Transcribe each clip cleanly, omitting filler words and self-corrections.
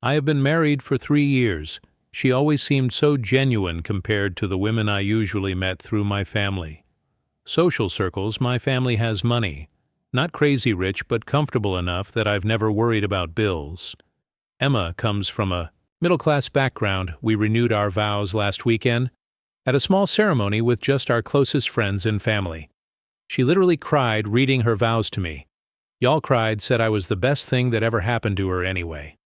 I have been married for 3 years. She always seemed so genuine compared to the women I usually met through my family. Social circles, my family has money. Not crazy rich, but comfortable enough that I've never worried about bills. Emma comes from a middle-class background. We renewed our vows last weekend at a small ceremony with just our closest friends and family. She literally cried reading her vows to me. Y'all cried, said I was the best thing that ever happened to her anyway.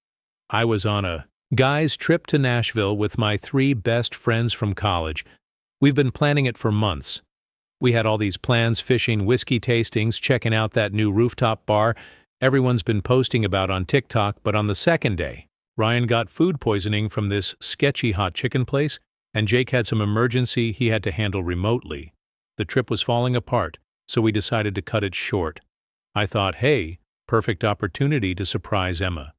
I was on a guys' trip to Nashville with my 3 best friends from college. We've been planning it for months. We had all these plans, fishing, whiskey tastings, checking out that new rooftop bar everyone's been posting about on TikTok, but on the second day, Ryan got food poisoning from this sketchy hot chicken place, and Jake had some emergency he had to handle remotely. The trip was falling apart, so we decided to cut it short. I thought, hey, perfect opportunity to surprise Emma.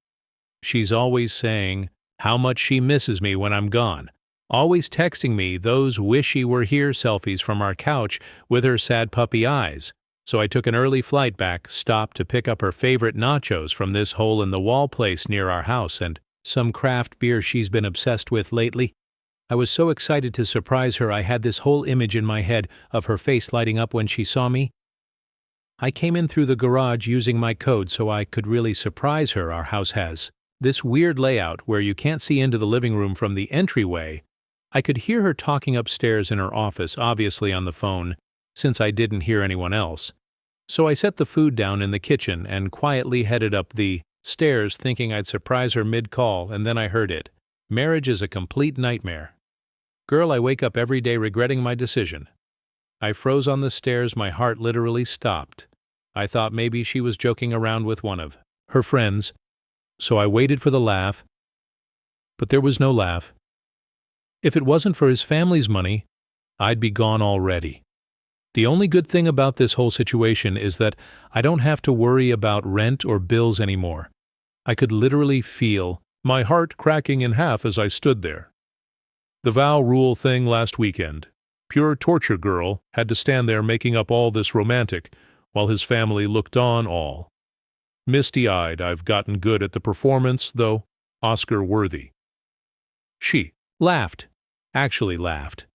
She's always saying how much she misses me when I'm gone, always texting me those wish-she-were-here selfies from our couch with her sad puppy eyes. So I took an early flight back, stopped to pick up her favorite nachos from this hole-in-the-wall place near our house and some craft beer she's been obsessed with lately. I was so excited to surprise her I had this whole image in my head of her face lighting up when she saw me. I came in through the garage using my code so I could really surprise her. Our house has this weird layout where you can't see into the living room from the entryway. I could hear her talking upstairs in her office, obviously on the phone, since I didn't hear anyone else. So I set the food down in the kitchen and quietly headed up the stairs thinking I'd surprise her mid-call, and then I heard it. Marriage is a complete nightmare. Girl, I wake up every day regretting my decision. I froze on the stairs, my heart literally stopped. I thought maybe she was joking around with one of her friends, so I waited for the laugh, but there was no laugh. If it wasn't for his family's money, I'd be gone already. The only good thing about this whole situation is that I don't have to worry about rent or bills anymore. I could literally feel my heart cracking in half as I stood there. The vow rule thing last weekend. Pure torture girl had to stand there making up all this romantic, while his family looked on all. Misty-eyed, I've gotten good at the performance, though Oscar-worthy. She laughed, actually laughed.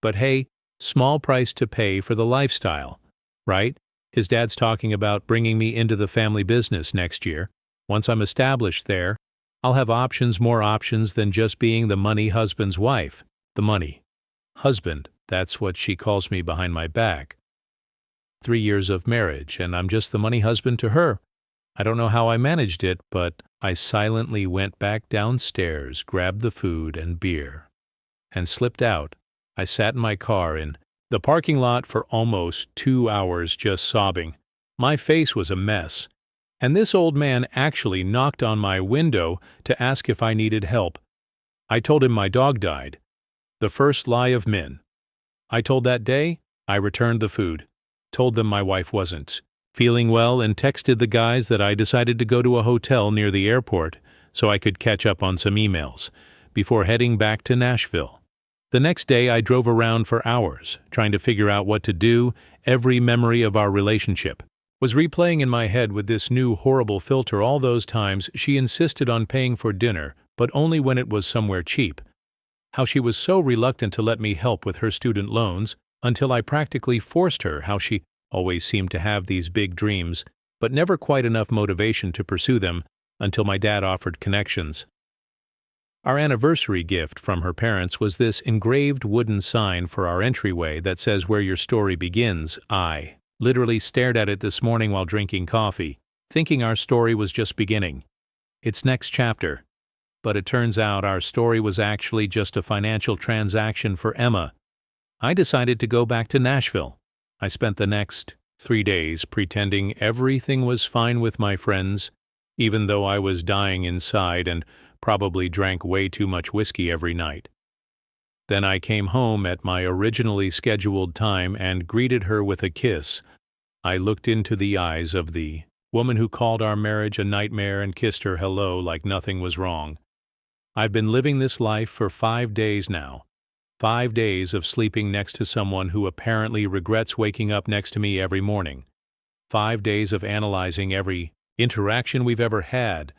But hey, small price to pay for the lifestyle, right? His dad's talking about bringing me into the family business next year. Once I'm established there, I'll have options, more options than just being the money husband's wife. The money husband, that's what she calls me behind my back. 3 years of marriage, and I'm just the money husband to her. I don't know how I managed it, but I silently went back downstairs, grabbed the food and beer, and slipped out. I sat in my car in the parking lot for almost 2 hours just sobbing. My face was a mess. And this old man actually knocked on my window to ask if I needed help. I told him my dog died. The first lie of men. I told that day, I returned the food. Told them my wife wasn't feeling well and texted the guys that I decided to go to a hotel near the airport so I could catch up on some emails before heading back to Nashville. The next day I drove around for hours, trying to figure out what to do. Every memory of our relationship was replaying in my head with this new horrible filter. All those times she insisted on paying for dinner, but only when it was somewhere cheap. How she was so reluctant to let me help with her student loans until I practically forced her. How she always seemed to have these big dreams, but never quite enough motivation to pursue them until my dad offered connections. Our anniversary gift from her parents was this engraved wooden sign for our entryway that says where your story begins. I literally stared at it this morning while drinking coffee, thinking our story was just beginning. Its next chapter. But it turns out our story was actually just a financial transaction for Emma. I decided to go back to Nashville. I spent the next 3 days pretending everything was fine with my friends, even though I was dying inside and probably drank way too much whiskey every night. Then I came home at my originally scheduled time and greeted her with a kiss. I looked into the eyes of the woman who called our marriage a nightmare and kissed her hello like nothing was wrong. I've been living this life for 5 days now. 5 days of sleeping next to someone who apparently regrets waking up next to me every morning. 5 days of analyzing every interaction we've ever had.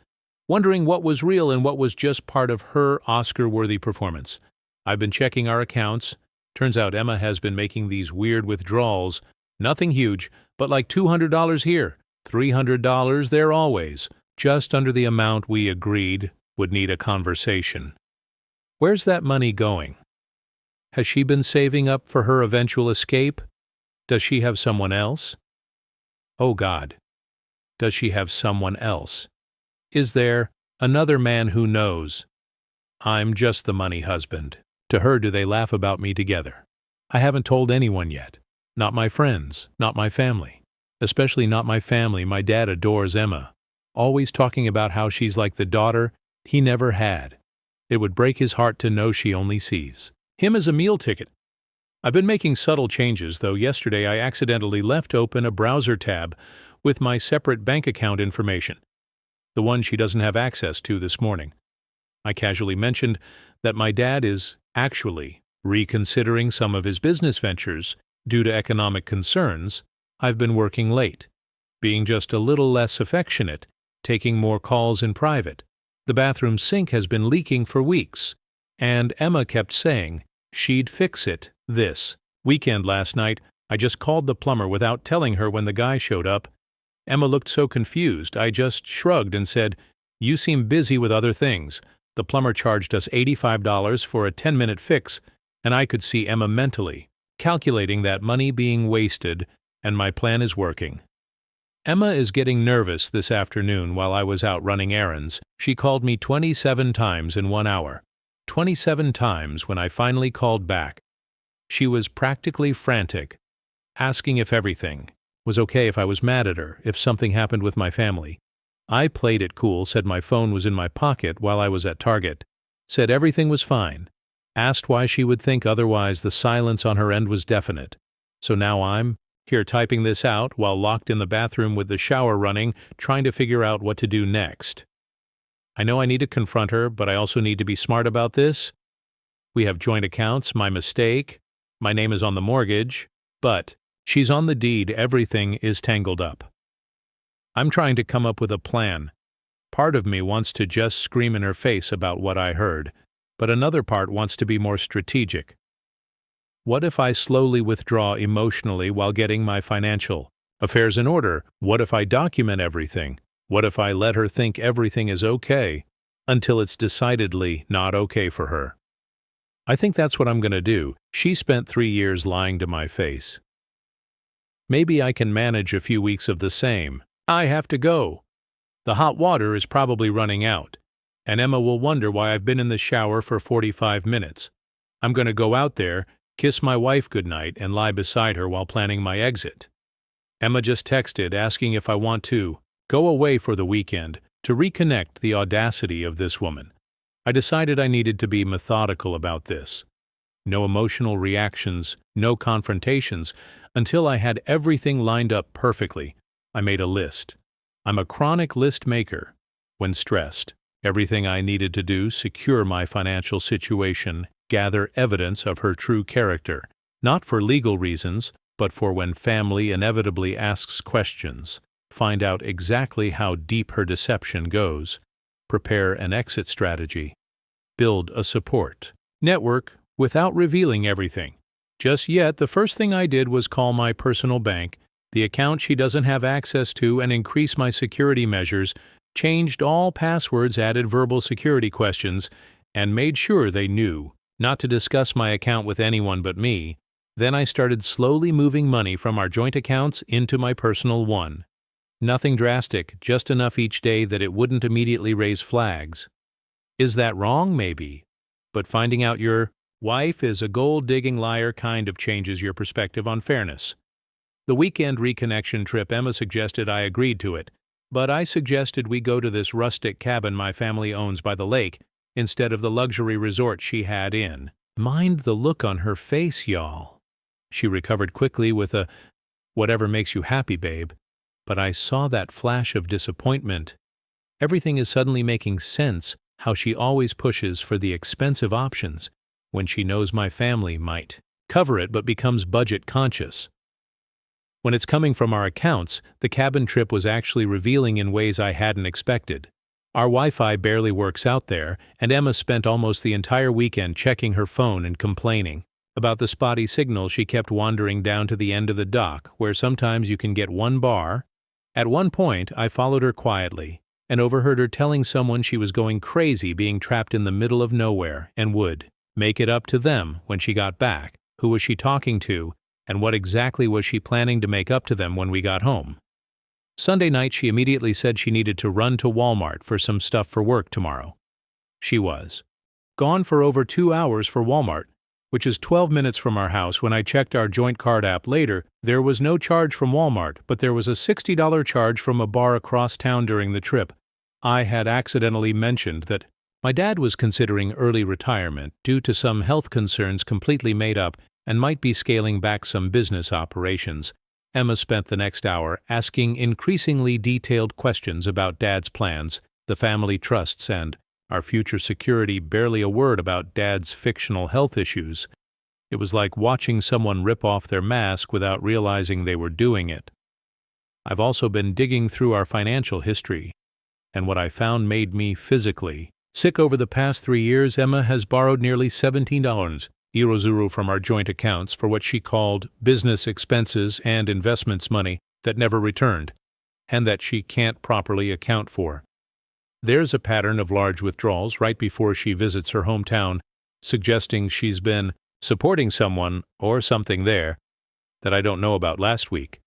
wondering what was real and what was just part of her Oscar-worthy performance. I've been checking our accounts. Turns out Emma has been making these weird withdrawals. Nothing huge, but like $200 here, $300 there always, just under the amount we agreed would need a conversation. Where's that money going? Has she been saving up for her eventual escape? Does she have someone else? Oh God, does she have someone else? Is there another man who knows? I'm just the money husband. To her, do they laugh about me together? I haven't told anyone yet. Not my friends, not my family. Especially not my family. My dad adores Emma, always talking about how she's like the daughter he never had. It would break his heart to know she only sees him as a meal ticket. I've been making subtle changes, though yesterday I accidentally left open a browser tab with my separate bank account information, the one she doesn't have access to this morning. I casually mentioned that my dad is actually reconsidering some of his business ventures due to economic concerns. I've been working late, being just a little less affectionate, taking more calls in private. The bathroom sink has been leaking for weeks, and Emma kept saying she'd fix it this weekend. Last night, I just called the plumber without telling her when the guy showed up. Emma looked so confused, I just shrugged and said, "You seem busy with other things." The plumber charged us $85 for a 10-minute fix, and I could see Emma mentally calculating that money being wasted, and my plan is working. Emma is getting nervous this afternoon while I was out running errands. She called me 27 times in 1 hour. 27 times when I finally called back. She was practically frantic, asking if everything was okay, if I was mad at her, if something happened with my family. I played it cool, said my phone was in my pocket while I was at Target, said everything was fine, asked why she would think otherwise. The silence on her end was definite. So now I'm here typing this out while locked in the bathroom with the shower running, trying to figure out what to do next. I know I need to confront her, but I also need to be smart about this. We have joint accounts, my mistake. My name is on the mortgage, but she's on the deed. Everything is tangled up. I'm trying to come up with a plan. Part of me wants to just scream in her face about what I heard, but another part wants to be more strategic. What if I slowly withdraw emotionally while getting my financial affairs in order? What if I document everything? What if I let her think everything is okay until it's decidedly not okay for her? I think that's what I'm going to do. She spent 3 years lying to my face. Maybe I can manage a few weeks of the same. I have to go. The hot water is probably running out, and Emma will wonder why I've been in the shower for 45 minutes. I'm going to go out there, kiss my wife goodnight, and lie beside her while planning my exit. Emma just texted asking if I want to go away for the weekend to reconnect. The audacity of this woman. I decided I needed to be methodical about this. No emotional reactions, no confrontations, until I had everything lined up perfectly. I made a list. I'm a chronic list maker. When stressed, everything I needed to do: secure my financial situation, gather evidence of her true character, not for legal reasons, but for when family inevitably asks questions, find out exactly how deep her deception goes, prepare an exit strategy, build a support network without revealing everything. Just yet, the first thing I did was call my personal bank, the account she doesn't have access to, and increase my security measures, changed all passwords, added verbal security questions, and made sure they knew not to discuss my account with anyone but me. Then I started slowly moving money from our joint accounts into my personal one. Nothing drastic, just enough each day that it wouldn't immediately raise flags. Is that wrong? Maybe. But finding out your wife is a gold-digging liar kind of changes your perspective on fairness. The weekend reconnection trip, Emma suggested. I agreed to it, but I suggested we go to this rustic cabin my family owns by the lake instead of the luxury resort she had in. Mind the look on her face, y'all. She recovered quickly with a, "Whatever makes you happy, babe." But I saw that flash of disappointment. Everything is suddenly making sense, how she always pushes for the expensive options when she knows my family might cover it but becomes budget conscious. When it's coming from our accounts, the cabin trip was actually revealing in ways I hadn't expected. Our Wi-Fi barely works out there, and Emma spent almost the entire weekend checking her phone and complaining about the spotty signal. She kept wandering down to the end of the dock, where sometimes you can get 1 bar. At one point, I followed her quietly and overheard her telling someone she was going crazy being trapped in the middle of nowhere and would make it up to them when she got back. Who was she talking to, and what exactly was she planning to make up to them when we got home? Sunday night, she immediately said she needed to run to Walmart for some stuff for work tomorrow. She was gone for over 2 hours for Walmart, which is 12 minutes from our house. When I checked our joint card app later, there was no charge from Walmart, but there was a $60 charge from a bar across town during the trip. I had accidentally mentioned that my dad was considering early retirement due to some health concerns completely made up and might be scaling back some business operations. Emma spent the next hour asking increasingly detailed questions about Dad's plans, the family trusts, and our future security. Barely a word about Dad's fictional health issues. It was like watching someone rip off their mask without realizing they were doing it. I've also been digging through our financial history, and what I found made me physically sick. Over the past 3 years, Emma has borrowed nearly $17 from our joint accounts for what she called business expenses and investments money that never returned, and that she can't properly account for. There's a pattern of large withdrawals right before she visits her hometown, suggesting she's been supporting someone or something there that I don't know about. Last week,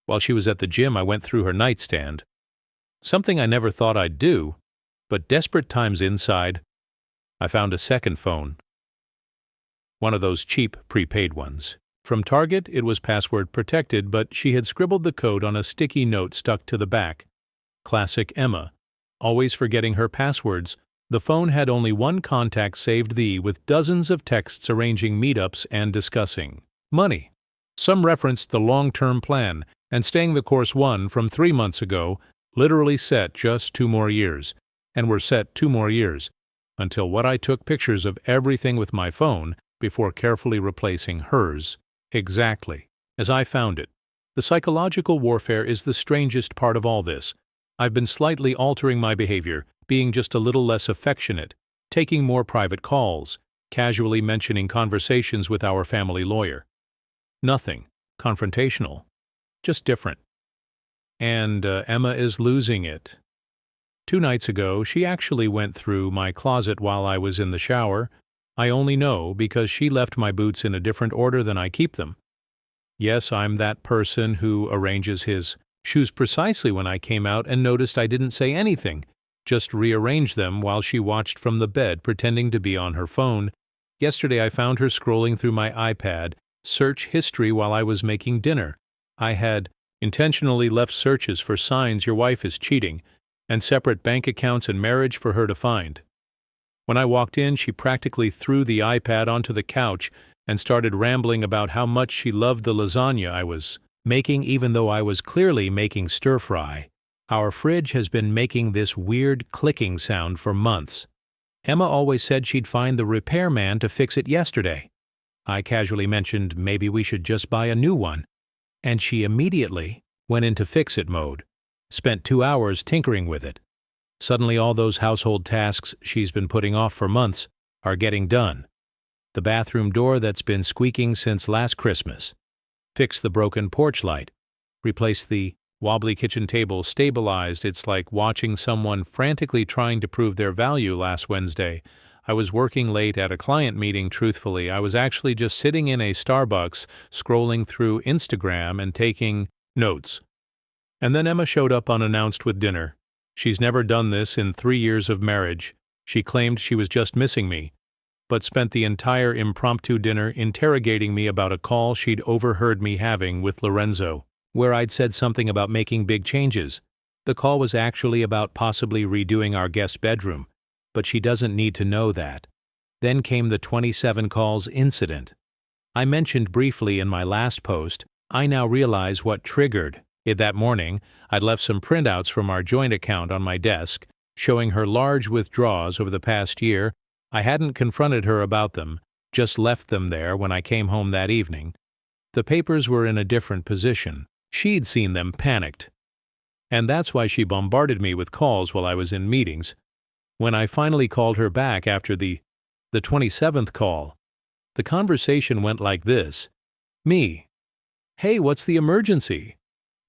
while she was at the gym, I went through her nightstand. Something I never thought I'd do, but desperate times inside, I found a second phone. One of those cheap prepaid ones. From Target, it was password protected, but she had scribbled the code on a sticky note stuck to the back. Classic Emma, always forgetting her passwords. The phone had only one contact saved, with dozens of texts arranging meetups and discussing money. Some referenced the long-term plan and staying the course. One from 3 months ago, literally set just 2 more years, and were set 2 more years, until what I took pictures of everything with my phone before carefully replacing hers exactly as I found it. The psychological warfare is the strangest part of all this. I've been slightly altering my behavior, being just a little less affectionate, taking more private calls, casually mentioning conversations with our family lawyer. Nothing confrontational, just different. And Emma is losing it. 2 nights ago, she actually went through my closet while I was in the shower. I only know because she left my boots in a different order than I keep them. Yes, I'm that person who arranges his shoes precisely when I came out and noticed I didn't say anything, just rearranged them while she watched from the bed, pretending to be on her phone. Yesterday I found her scrolling through my iPad search history while I was making dinner. I had intentionally left searches for signs your wife is cheating and separate bank accounts and marriage for her to find. When I walked in, she practically threw the iPad onto the couch and started rambling about how much she loved the lasagna I was making, even though I was clearly making stir-fry. Our fridge has been making this weird clicking sound for months. Emma always said she'd find the repairman to fix it yesterday. I casually mentioned maybe we should just buy a new one, and she immediately went into fix-it mode, spent 2 hours tinkering with it. Suddenly all those household tasks she's been putting off for months are getting done. The bathroom door that's been squeaking since last Christmas. Fix the broken porch light. Replace the wobbly kitchen table. Stabilized. It's like watching someone frantically trying to prove their value. Last Wednesday, I was working late at a client meeting. Truthfully, I was actually just sitting in a Starbucks, scrolling through Instagram and taking notes. And then Emma showed up unannounced with dinner. She's never done this in 3 years of marriage. She claimed she was just missing me, but spent the entire impromptu dinner interrogating me about a call she'd overheard me having with Lorenzo, where I'd said something about making big changes. The call was actually about possibly redoing our guest bedroom, but she doesn't need to know that. Then came the 27 calls incident. I mentioned briefly in my last post. I now realize what triggered it. That morning, I'd left some printouts from our joint account on my desk, showing her large withdrawals over the past year. I hadn't confronted her about them, just left them there when I came home that evening. The papers were in a different position. She'd seen them, panicked. And that's why she bombarded me with calls while I was in meetings. When I finally called her back after the 27th call, the conversation went like this. Me. Hey, what's the emergency?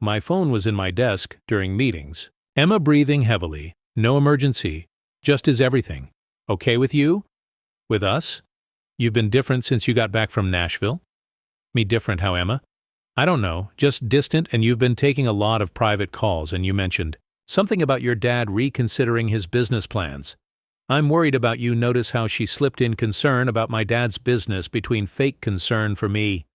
My phone was in my desk during meetings. Emma breathing heavily. No emergency. Just is everything. Okay with you? With us? You've been different since you got back from Nashville? Me different how, Emma? I don't know, just distant, and you've been taking a lot of private calls, and you mentioned something about your dad reconsidering his business plans. I'm worried about you. Notice how she slipped in concern about my dad's business between fake concern for me.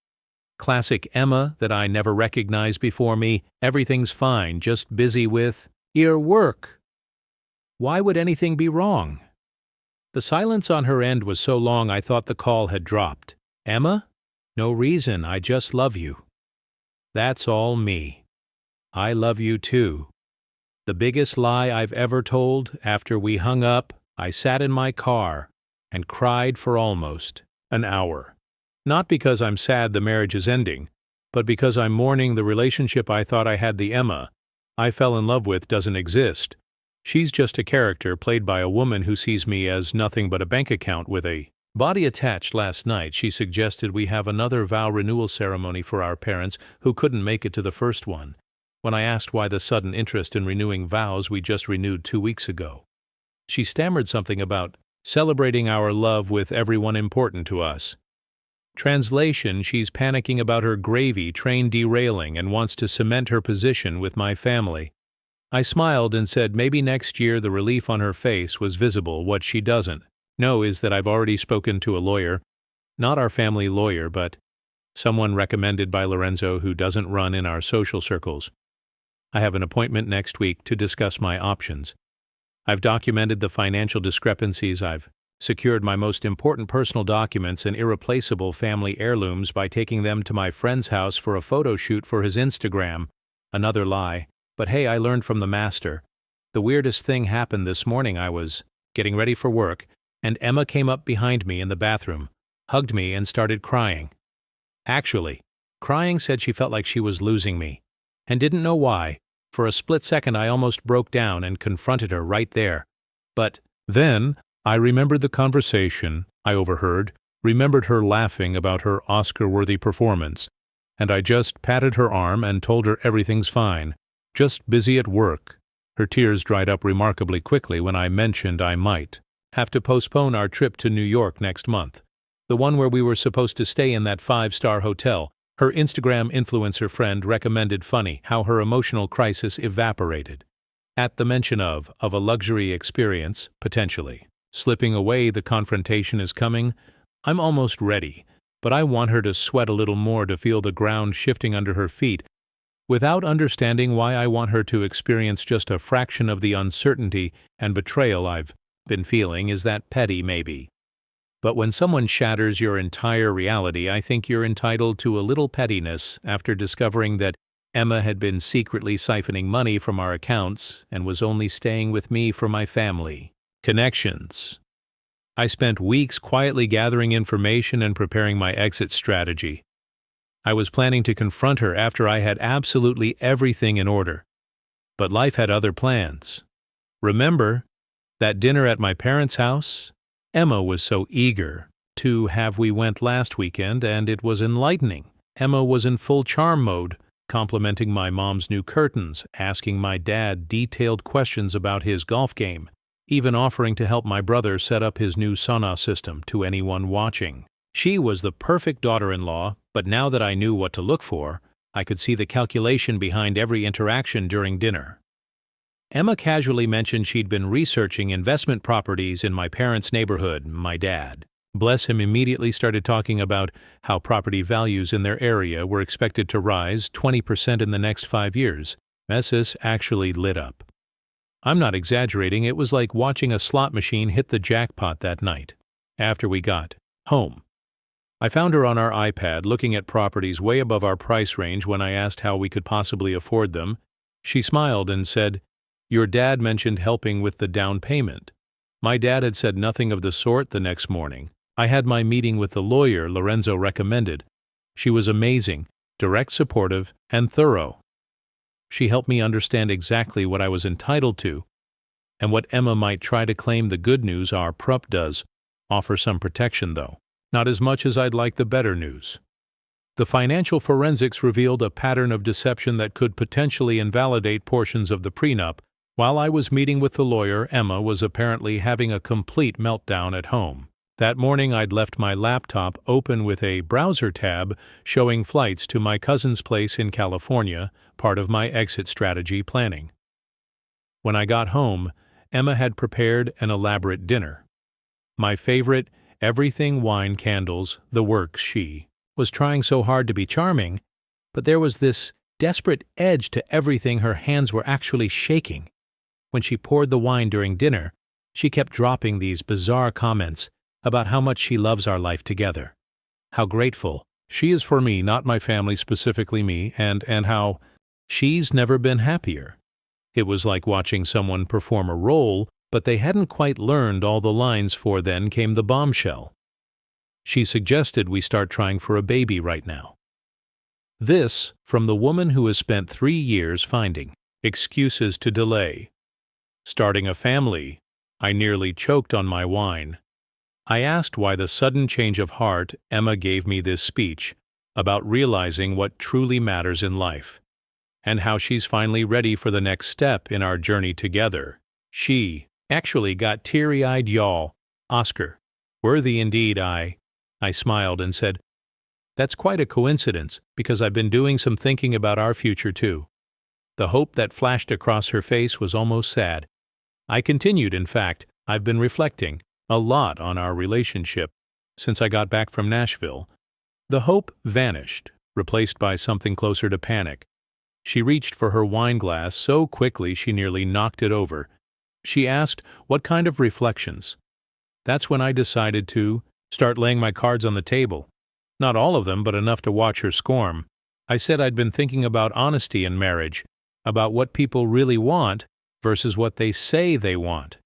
Classic Emma that I never recognized before me. Everything's fine, just busy with your work. Why would anything be wrong? The silence on her end was so long I thought the call had dropped. Emma? No reason, I just love you. That's all me. I love you too. The biggest lie I've ever told. After we hung up, I sat in my car and cried for almost an hour. Not because I'm sad the marriage is ending, but because I'm mourning the relationship I thought I had. The Emma I fell in love with doesn't exist. She's just a character played by a woman who sees me as nothing but a bank account with a body attached. Last night, she suggested we have another vow renewal ceremony for our parents who couldn't make it to the first one. When I asked why the sudden interest in renewing vows we just renewed 2 weeks ago, she stammered something about celebrating our love with everyone important to us. Translation: she's panicking about her gravy train derailing and wants to cement her position with my family. I smiled and said maybe next year. The relief on her face was visible. What she doesn't know is that I've already spoken to a lawyer, not our family lawyer, but someone recommended by Lorenzo who doesn't run in our social circles. I have an appointment next week to discuss my options. I've documented the financial discrepancies. I've secured my most important personal documents and irreplaceable family heirlooms by taking them to my friend's house for a photo shoot for his Instagram. Another lie. But hey, I learned from the master. The weirdest thing happened this morning. I was getting ready for work, and Emma came up behind me in the bathroom, hugged me, and started crying. Actually, crying. Said she felt like she was losing me, and didn't know why. For a split second I almost broke down and confronted her right there. But then I remembered the conversation I overheard, remembered her laughing about her Oscar-worthy performance, and I just patted her arm and told her everything's fine, just busy at work. Her tears dried up remarkably quickly when I mentioned I might have to postpone our trip to New York next month, the one where we were supposed to stay in that 5-star hotel. Her Instagram influencer friend recommended funny how her emotional crisis evaporated at the mention of a luxury experience, potentially slipping away. The confrontation is coming. I'm almost ready, but I want her to sweat a little more, to feel the ground shifting under her feet, without understanding why I want her to experience just a fraction of the uncertainty and betrayal I've been feeling. Is that petty? Maybe. But when someone shatters your entire reality, I think you're entitled to a little pettiness. After discovering that Emma had been secretly siphoning money from our accounts and was only staying with me for my family connections, I spent weeks quietly gathering information and preparing my exit strategy. I was planning to confront her after I had absolutely everything in order. But life had other plans. Remember that dinner at my parents' house? Emma was so eager to have. We went last weekend, and it was enlightening. Emma was in full charm mode, complimenting my mom's new curtains, asking my dad detailed questions about his golf game, even offering to help my brother set up his new sauna system. To anyone watching, she was the perfect daughter-in-law, but now that I knew what to look for, I could see the calculation behind every interaction during dinner. Emma casually mentioned she'd been researching investment properties in my parents' neighborhood. My dad, bless him, immediately started talking about how property values in their area were expected to rise 20% in the next 5 years. Mrs. actually lit up. I'm not exaggerating. It was like watching a slot machine hit the jackpot that night. After we got home, I found her on our iPad looking at properties way above our price range. When I asked how we could possibly afford them, she smiled and said, "Your dad mentioned helping with the down payment." My dad had said nothing of the sort. The next morning, I had my meeting with the lawyer Lorenzo recommended. She was amazing, direct, supportive, and thorough. She helped me understand exactly what I was entitled to, and what Emma might try to claim the good news our prup does offer some protection, though. Not as much as I'd like the better news. The financial forensics revealed a pattern of deception that could potentially invalidate portions of the prenup. While I was meeting with the lawyer, Emma was apparently having a complete meltdown at home. That morning I'd left my laptop open with a browser tab showing flights to my cousin's place in California, part of my exit strategy planning. When I got home, Emma had prepared an elaborate dinner. My favorite, everything wine candles, the works. She was trying so hard to be charming, but there was this desperate edge to everything. Her hands were actually shaking. When she poured the wine during dinner, she kept dropping these bizarre comments about how much she loves our life together, how grateful she is for me, not my family, specifically me, and how she's never been happier. It was like watching someone perform a role, but they hadn't quite learned all the lines. For then came the bombshell. She suggested we start trying for a baby right now. This from the woman who has spent 3 years finding excuses to delay starting a family. I nearly choked on my wine. I asked why the sudden change of heart. Emma gave me this speech about realizing what truly matters in life, and how she's finally ready for the next step in our journey together. She actually got teary-eyed, y'all. Oscar. Worthy indeed. I smiled and said, "That's quite a coincidence, because I've been doing some thinking about our future too." The hope that flashed across her face was almost sad. I continued, "In fact, I've been reflecting a lot on our relationship since I got back from Nashville." The hope vanished, replaced by something closer to panic. She reached for her wine glass so quickly she nearly knocked it over. She asked, "What kind of reflections?" That's when I decided to start laying my cards on the table. Not all of them, but enough to watch her squirm. I said I'd been thinking about honesty in marriage, about what people really want versus what they say they want.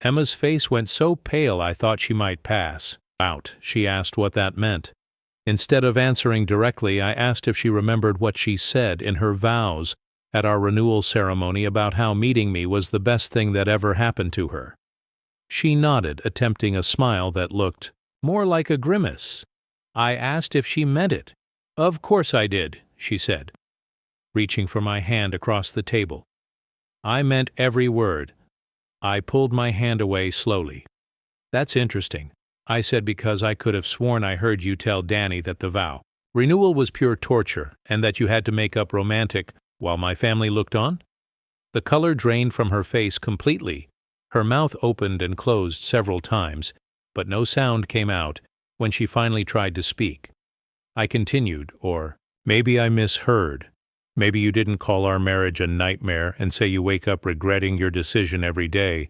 Emma's face went so pale I thought she might pass out. She asked what that meant. Instead of answering directly, I asked if she remembered what she said in her vows at our renewal ceremony about how meeting me was the best thing that ever happened to her. She nodded, attempting a smile that looked more like a grimace. I asked if she meant it. "Of course I did," she said, reaching for my hand across the table. "I meant every word." I pulled my hand away slowly. "That's interesting," I said, "because I could have sworn I heard you tell Danny that the vow renewal was pure torture and that you had to make up romantic while my family looked on." The color drained from her face completely. Her mouth opened and closed several times, but no sound came out when she finally tried to speak. I continued, "Or maybe I misheard. Maybe you didn't call our marriage a nightmare and say you wake up regretting your decision every day.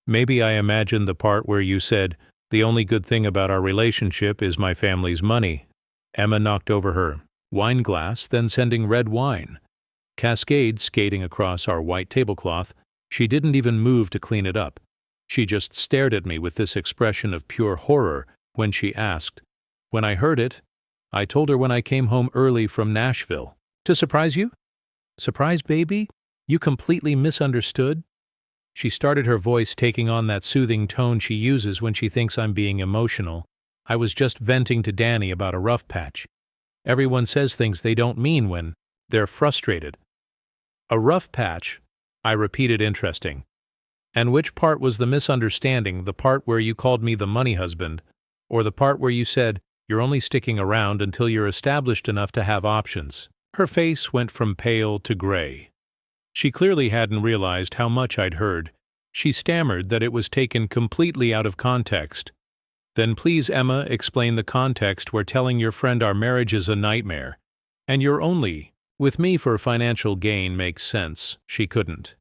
Maybe I imagined the part where you said, 'The only good thing about our relationship is my family's money.'" Emma knocked over her wine glass, then sending red wine cascades skating across our white tablecloth. She didn't even move to clean it up. She just stared at me with this expression of pure horror when she asked. When I heard it, I told her when I came home early from Nashville. "To surprise you?" "Surprise, baby? You completely misunderstood?" She started, her voice taking on that soothing tone she uses when she thinks I'm being emotional. "I was just venting to Danny about a rough patch. Everyone says things they don't mean when they're frustrated." "A rough patch?" I repeated, interesting. "And which part was the misunderstanding, the part where you called me the money husband, or the part where you said you're only sticking around until you're established enough to have options?" Her face went from pale to gray. She clearly hadn't realized how much I'd heard. She stammered that it was taken completely out of context. "Then please, Emma, explain the context where telling your friend our marriage is a nightmare, and you're only with me for financial gain makes sense." She couldn't.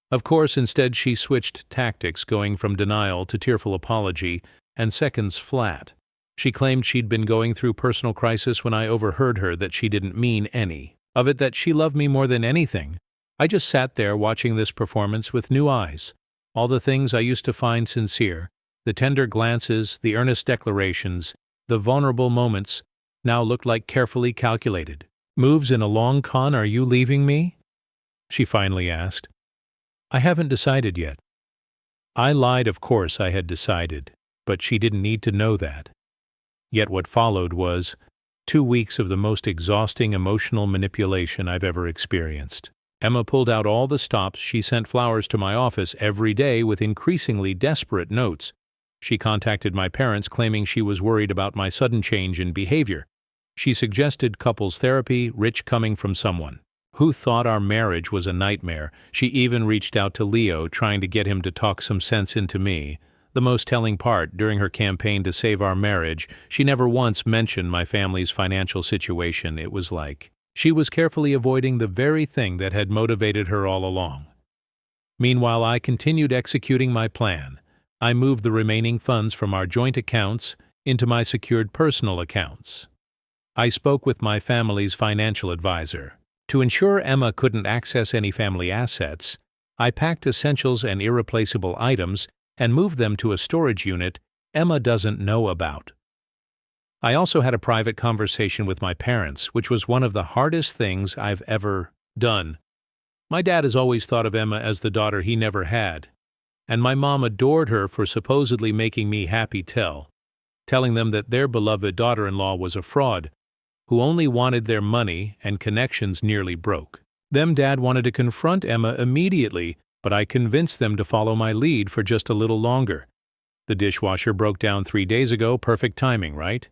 Of course, instead she switched tactics, going from denial to tearful apology, and seconds flat. She claimed she'd been going through personal crisis when I overheard her that she didn't mean any of it, that she loved me more than anything. I just sat there watching this performance with new eyes. All the things I used to find sincere, the tender glances, the earnest declarations, the vulnerable moments, now looked like carefully calculated moves in a long con. "Are you leaving me?" she finally asked. I haven't decided yet. I lied, of course I had decided, but she didn't need to know that. Yet what followed was 2 weeks of the most exhausting emotional manipulation I've ever experienced. Emma pulled out all the stops. She sent flowers to my office every day with increasingly desperate notes. She contacted my parents claiming she was worried about my sudden change in behavior. She suggested couples therapy, rich coming from someone who thought our marriage was a nightmare. She even reached out to Leo, trying to get him to talk some sense into me. The most telling part, during her campaign to save our marriage, she never once mentioned my family's financial situation. It was like she was carefully avoiding the very thing that had motivated her all along. Meanwhile, I continued executing my plan. I moved the remaining funds from our joint accounts into my secured personal accounts. I spoke with my family's financial advisor. To ensure Emma couldn't access any family assets, I packed essentials and irreplaceable items and moved them to a storage unit Emma doesn't know about. I also had a private conversation with my parents, which was one of the hardest things I've ever done. My dad has always thought of Emma as the daughter he never had, and my mom adored her for supposedly making me happy, telling them that their beloved daughter-in-law was a fraud, who only wanted their money and connections nearly broke. Dad wanted to confront Emma immediately, but I convinced them to follow my lead for just a little longer. The dishwasher broke down 3 days ago, perfect timing, right?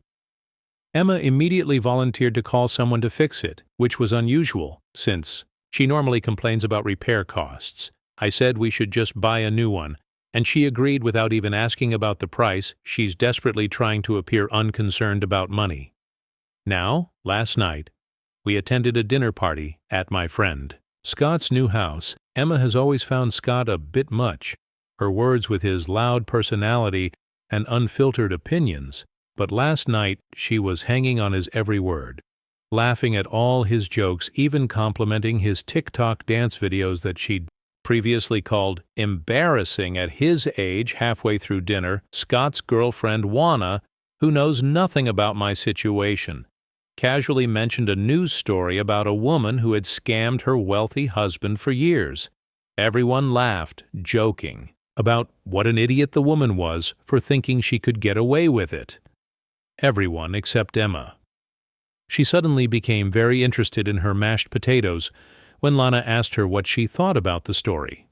Emma immediately volunteered to call someone to fix it, which was unusual, since she normally complains about repair costs. I said we should just buy a new one, and she agreed without even asking about the price. She's desperately trying to appear unconcerned about money. Now, last night, we attended a dinner party at my friend Scott's new house. Emma has always found Scott a bit much, her words with his loud personality and unfiltered opinions, but last night she was hanging on his every word, laughing at all his jokes, even complimenting his TikTok dance videos that she'd previously called embarrassing at his age. Halfway through dinner, Scott's girlfriend Juana, who knows nothing about my situation, casually mentioned a news story about a woman who had scammed her wealthy husband for years. Everyone laughed, joking about what an idiot the woman was for thinking she could get away with it. Everyone except Emma. She suddenly became very interested in her mashed potatoes when Lana asked her what she thought about the story.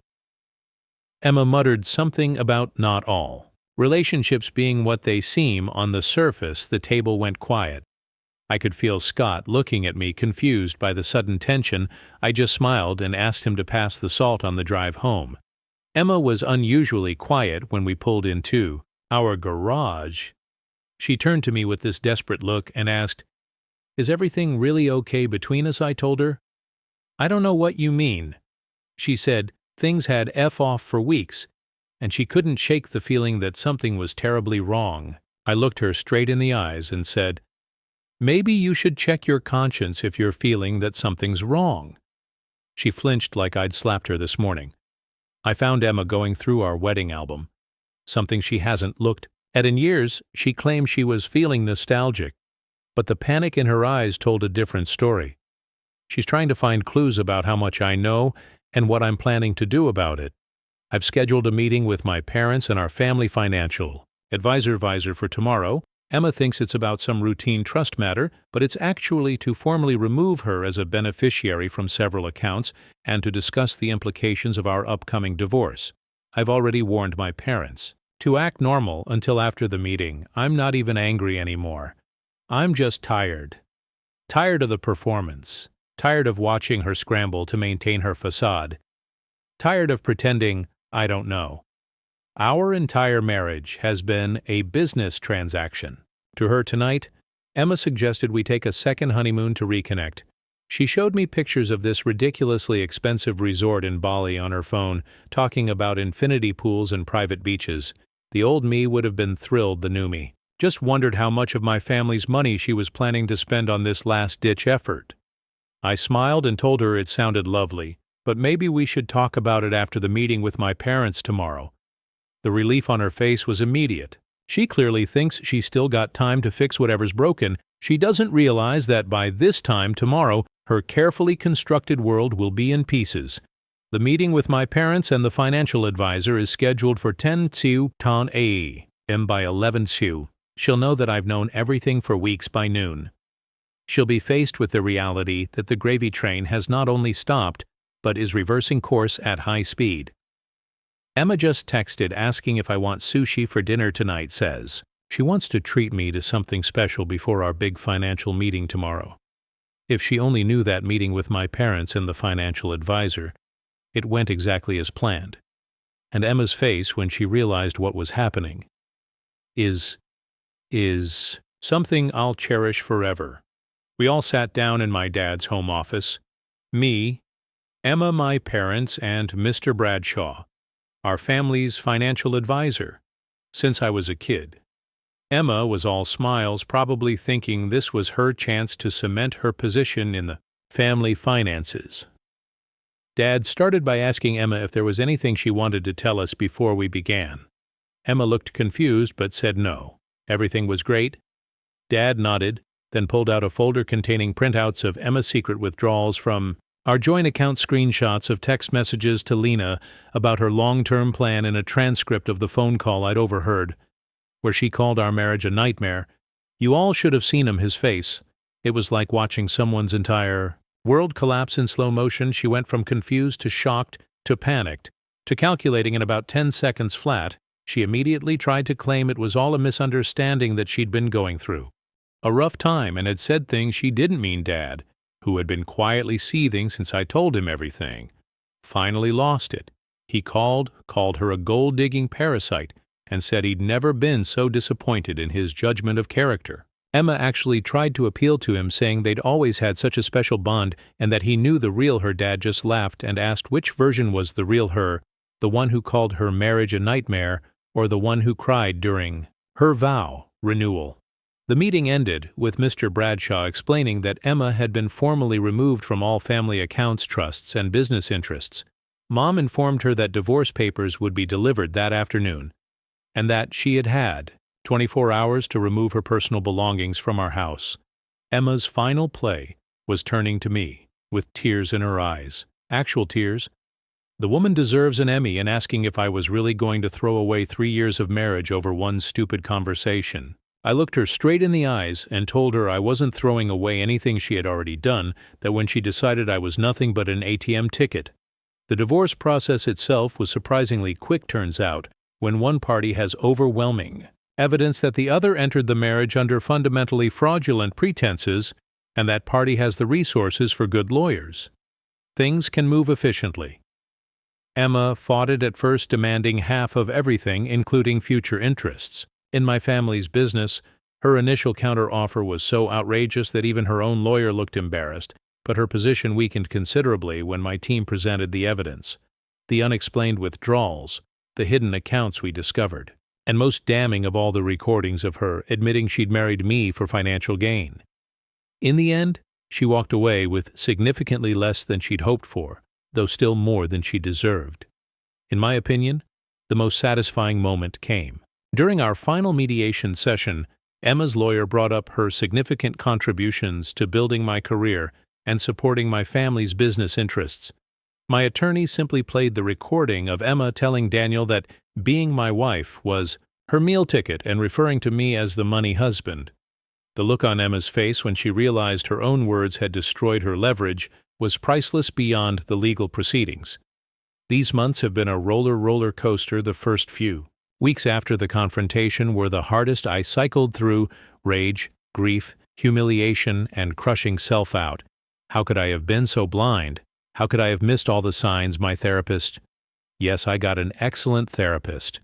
Emma muttered something about not all relationships being what they seem on the surface. The table went quiet. I could feel Scott looking at me, confused by the sudden tension. I just smiled and asked him to pass the salt on the drive home. Emma was unusually quiet when we pulled into our garage. She turned to me with this desperate look and asked, "Is everything really okay between us?" I told her. "I don't know what you mean." She said things had F off for weeks, and she couldn't shake the feeling that something was terribly wrong. I looked her straight in the eyes and said, "Maybe you should check your conscience if you're feeling that something's wrong." She flinched like I'd slapped her this morning. I found Emma going through our wedding album, something she hasn't looked at in years. She claimed she was feeling nostalgic, but the panic in her eyes told a different story. She's trying to find clues about how much I know and what I'm planning to do about it. I've scheduled a meeting with my parents and our family financial advisor for tomorrow. Emma thinks it's about some routine trust matter, but it's actually to formally remove her as a beneficiary from several accounts and to discuss the implications of our upcoming divorce. I've already warned my parents to act normal until after the meeting. I'm not even angry anymore. I'm just tired. Tired of the performance. Tired of watching her scramble to maintain her facade. Tired of pretending I don't know. Our entire marriage has been a business transaction. To her tonight, Emma suggested we take a second honeymoon to reconnect. She showed me pictures of this ridiculously expensive resort in Bali on her phone, talking about infinity pools and private beaches. The old me would have been thrilled, the new me just wondered how much of my family's money she was planning to spend on this last-ditch effort. I smiled and told her it sounded lovely, but maybe we should talk about it after the meeting with my parents tomorrow. The relief on her face was immediate. She clearly thinks she's still got time to fix whatever's broken. She doesn't realize that by this time tomorrow, Her carefully constructed world will be in pieces. The meeting with my parents and the financial advisor is scheduled for 10 a.m. by 11 Q. She'll know that I've known everything for weeks by noon. She'll be faced with the reality that the gravy train has not only stopped, but is reversing course at high speed. Emma just texted asking if I want sushi for dinner tonight, says she wants to treat me to something special before our big financial meeting tomorrow. If she only knew that meeting with my parents and the financial advisor, it went exactly as planned. And Emma's face when she realized what was happening is something I'll cherish forever. We all sat down in my dad's home office. Me, Emma, my parents, and Mr. Bradshaw, our family's financial advisor, since I was a kid. Emma was all smiles, probably thinking this was her chance to cement her position in the family finances. Dad started by asking Emma if there was anything she wanted to tell us before we began. Emma looked confused but said no. Everything was great. Dad nodded, then pulled out a folder containing printouts of Emma's secret withdrawals from our joint account, screenshots of text messages to Lena about her long-term plan, and a transcript of the phone call I'd overheard, where she called our marriage a nightmare. You all should have seen his face. It was like watching someone's entire world collapse in slow motion. She went from confused to shocked to panicked to calculating in about 10 seconds flat. She immediately tried to claim it was all a misunderstanding, that she'd been going through a rough time and had said things she didn't mean. Dad, who had been quietly seething since I told him everything, finally lost it. He called her a gold-digging parasite, and said he'd never been so disappointed in his judgment of character. Emma actually tried to appeal to him, saying they'd always had such a special bond and that he knew the real her. Dad just laughed and asked which version was the real her, the one who called her marriage a nightmare, or the one who cried during her vow renewal. The meeting ended with Mr. Bradshaw explaining that Emma had been formally removed from all family accounts, trusts, and business interests. Mom informed her that divorce papers would be delivered that afternoon, and that she had 24 hours to remove her personal belongings from our house. Emma's final play was turning to me, with tears in her eyes. Actual tears. The woman deserves an Emmy, and asking if I was really going to throw away 3 years of marriage over one stupid conversation. I looked her straight in the eyes and told her I wasn't throwing away anything she had already done, that when she decided I was nothing but an ATM ticket. The divorce process itself was surprisingly quick, turns out, when one party has overwhelming evidence that the other entered the marriage under fundamentally fraudulent pretenses, and that party has the resources for good lawyers. Things can move efficiently. Emma fought it at first, demanding half of everything, including future interests. In my family's business, her initial counteroffer was so outrageous that even her own lawyer looked embarrassed, but her position weakened considerably when my team presented the evidence, the unexplained withdrawals, the hidden accounts we discovered, and most damning of all, the recordings of her admitting she'd married me for financial gain. In the end, she walked away with significantly less than she'd hoped for, though still more than she deserved. In my opinion, the most satisfying moment came. During our final mediation session, Emma's lawyer brought up her significant contributions to building my career and supporting my family's business interests. My attorney simply played the recording of Emma telling Daniel that being my wife was her meal ticket and referring to me as the money husband. The look on Emma's face when she realized her own words had destroyed her leverage was priceless beyond the legal proceedings. These months have been a roller coaster. The first few weeks after the confrontation were the hardest. I cycled through rage, grief, humiliation, and crushing self-doubt. How could I have been so blind? How could I have missed all the signs? My therapist, yes, I got an excellent therapist,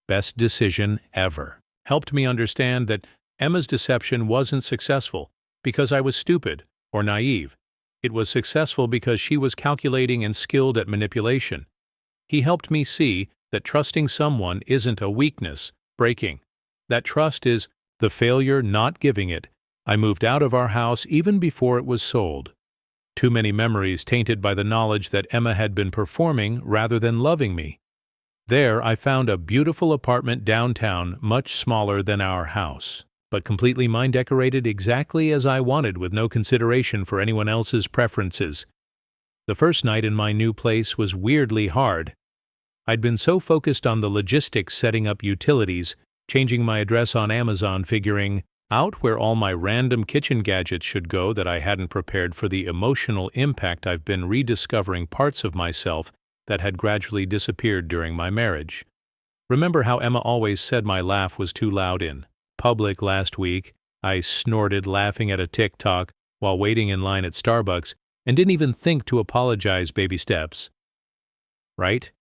best decision ever, helped me understand that Emma's deception wasn't successful because I was stupid or naive. It was successful because she was calculating and skilled at manipulation. He helped me see that trusting someone isn't a weakness, breaking. That trust is the failure, not giving it. I moved out of our house even before it was sold. Too many memories tainted by the knowledge that Emma had been performing rather than loving me. There I found a beautiful apartment downtown, much smaller than our house. but completely mine decorated exactly as I wanted with no consideration for anyone else's preferences. The first night in my new place was weirdly hard. I'd been so focused on the logistics, setting up utilities, changing my address on Amazon, figuring out where all my random kitchen gadgets should go, that I hadn't prepared for the emotional impact I've been rediscovering parts of myself that had gradually disappeared during my marriage. Remember how Emma always said my laugh was too loud in public last week? I snorted laughing at a TikTok while waiting in line at Starbucks and didn't even think to apologize. Baby steps. Right?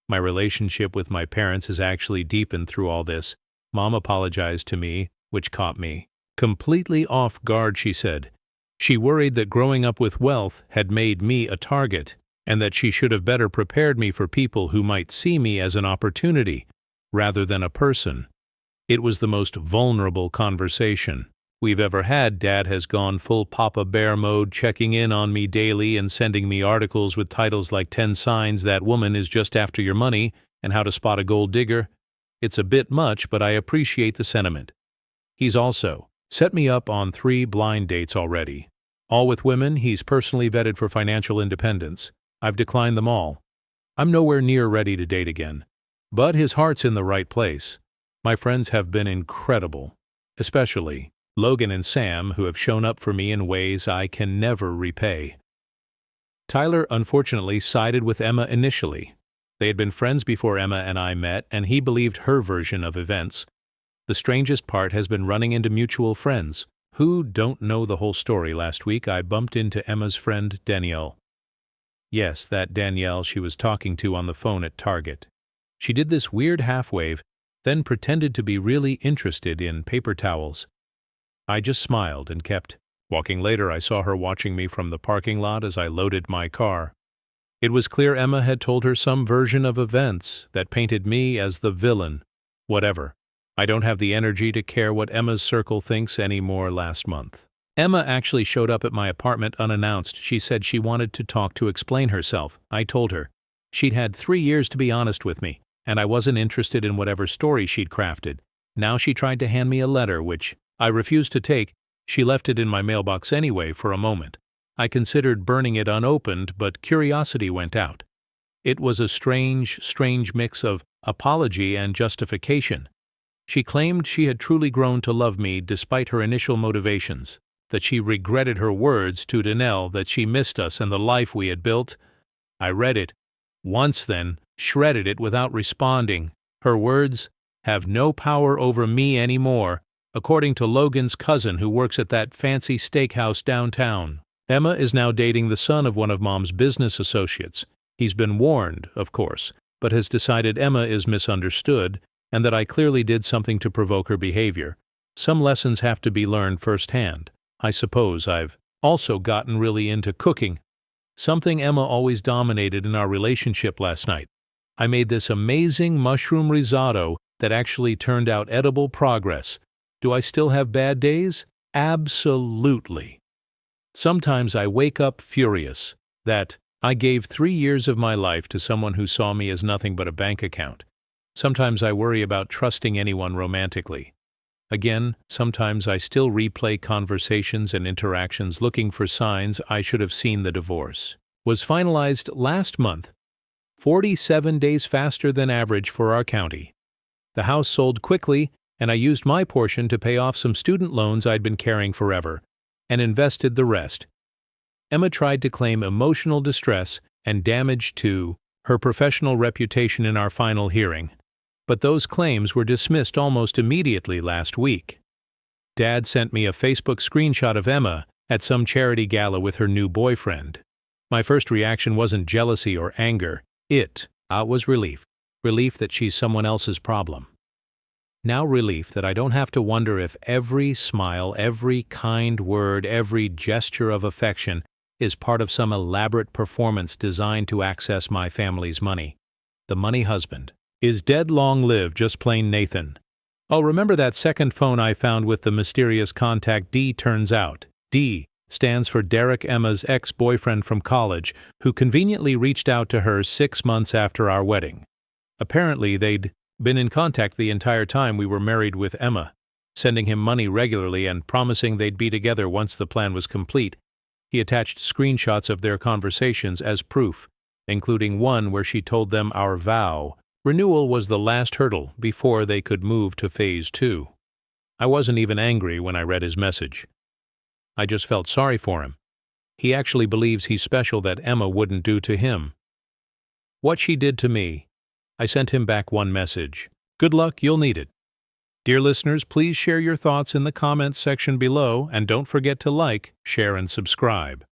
My relationship with my parents has actually deepened through all this. Mom apologized to me, which caught me completely off guard. She said she worried that growing up with wealth had made me a target, and that she should have better prepared me for people who might see me as an opportunity rather than a person. It was the most vulnerable conversation we've ever had. Dad has gone full Papa Bear mode, checking in on me daily and sending me articles with titles like 10 Signs That Woman Is Just After Your Money and How to Spot a Gold Digger. It's a bit much, but I appreciate the sentiment. He's also set me up on 3 blind dates already, all with women he's personally vetted for financial independence. I've declined them all. I'm nowhere near ready to date again, but his heart's in the right place. My friends have been incredible, especially Logan and Sam, who have shown up for me in ways I can never repay. Tyler unfortunately sided with Emma initially. They had been friends before Emma and I met, and he believed her version of events. The strangest part has been running into mutual friends who don't know the whole story. Last week I bumped into Emma's friend Danielle. Yes, that Danielle she was talking to on the phone at Target. She did this weird half-wave, then pretended to be really interested in paper towels. I just smiled and kept walking. Later I saw her watching me from the parking lot as I loaded my car. It was clear Emma had told her some version of events that painted me as the villain. Whatever. I don't have the energy to care what Emma's circle thinks anymore. Last month, Emma actually showed up at my apartment unannounced. She said she wanted to talk, to explain herself. I told her she'd had 3 years to be honest with me, and I wasn't interested in whatever story she'd crafted. Now she tried to hand me a letter, which I refused to take. She left it in my mailbox anyway for a moment. I considered burning it unopened, but curiosity went out. It was a strange mix of apology and justification. She claimed she had truly grown to love me despite her initial motivations, that she regretted her words to Danelle, that she missed us and the life we had built. I read it once, then shredded it without responding. Her words have no power over me anymore, according to Logan's cousin who works at that fancy steakhouse downtown. Emma is now dating the son of one of Mom's business associates. He's been warned, of course, but has decided Emma is misunderstood and that I clearly did something to provoke her behavior. Some lessons have to be learned firsthand. I suppose I've also gotten really into cooking, something Emma always dominated in our relationship. Last night, I made this amazing mushroom risotto that actually turned out edible. Progress. Do I still have bad days? Absolutely. Sometimes I wake up furious that I gave 3 years of my life to someone who saw me as nothing but a bank account. Sometimes I worry about trusting anyone romantically. Again, sometimes I still replay conversations and interactions looking for signs I should have seen. The divorce was finalized last month, 47 days faster than average for our county. The house sold quickly, and I used my portion to pay off some student loans I'd been carrying forever, and invested the rest. Emma tried to claim emotional distress and damage to her professional reputation in our final hearing, but those claims were dismissed almost immediately last week. Dad sent me a Facebook screenshot of Emma at some charity gala with her new boyfriend. My first reaction wasn't jealousy or anger. It was relief. Relief that she's someone else's problem. Now relief that I don't have to wonder if every smile, every kind word, every gesture of affection is part of some elaborate performance designed to access my family's money. The money husband is dead. Long live just plain Nathan. Oh, remember that second phone I found with the mysterious contact D? Turns out D stands for Derek, Emma's ex-boyfriend from college, who conveniently reached out to her 6 months after our wedding. Apparently they'd been in contact the entire time we were married with Emma. sending him money regularly and promising they'd be together once the plan was complete. He attached screenshots of their conversations as proof, including one where she told them our vow renewal was the last hurdle before they could move to phase 2. I wasn't even angry when I read his message. I just felt sorry for him. He actually believes he's special that Emma wouldn't do to him. What she did to me. I sent him back one message. Good luck, you'll need it. Dear listeners, please share your thoughts in the comments section below and don't forget to like, share, and subscribe.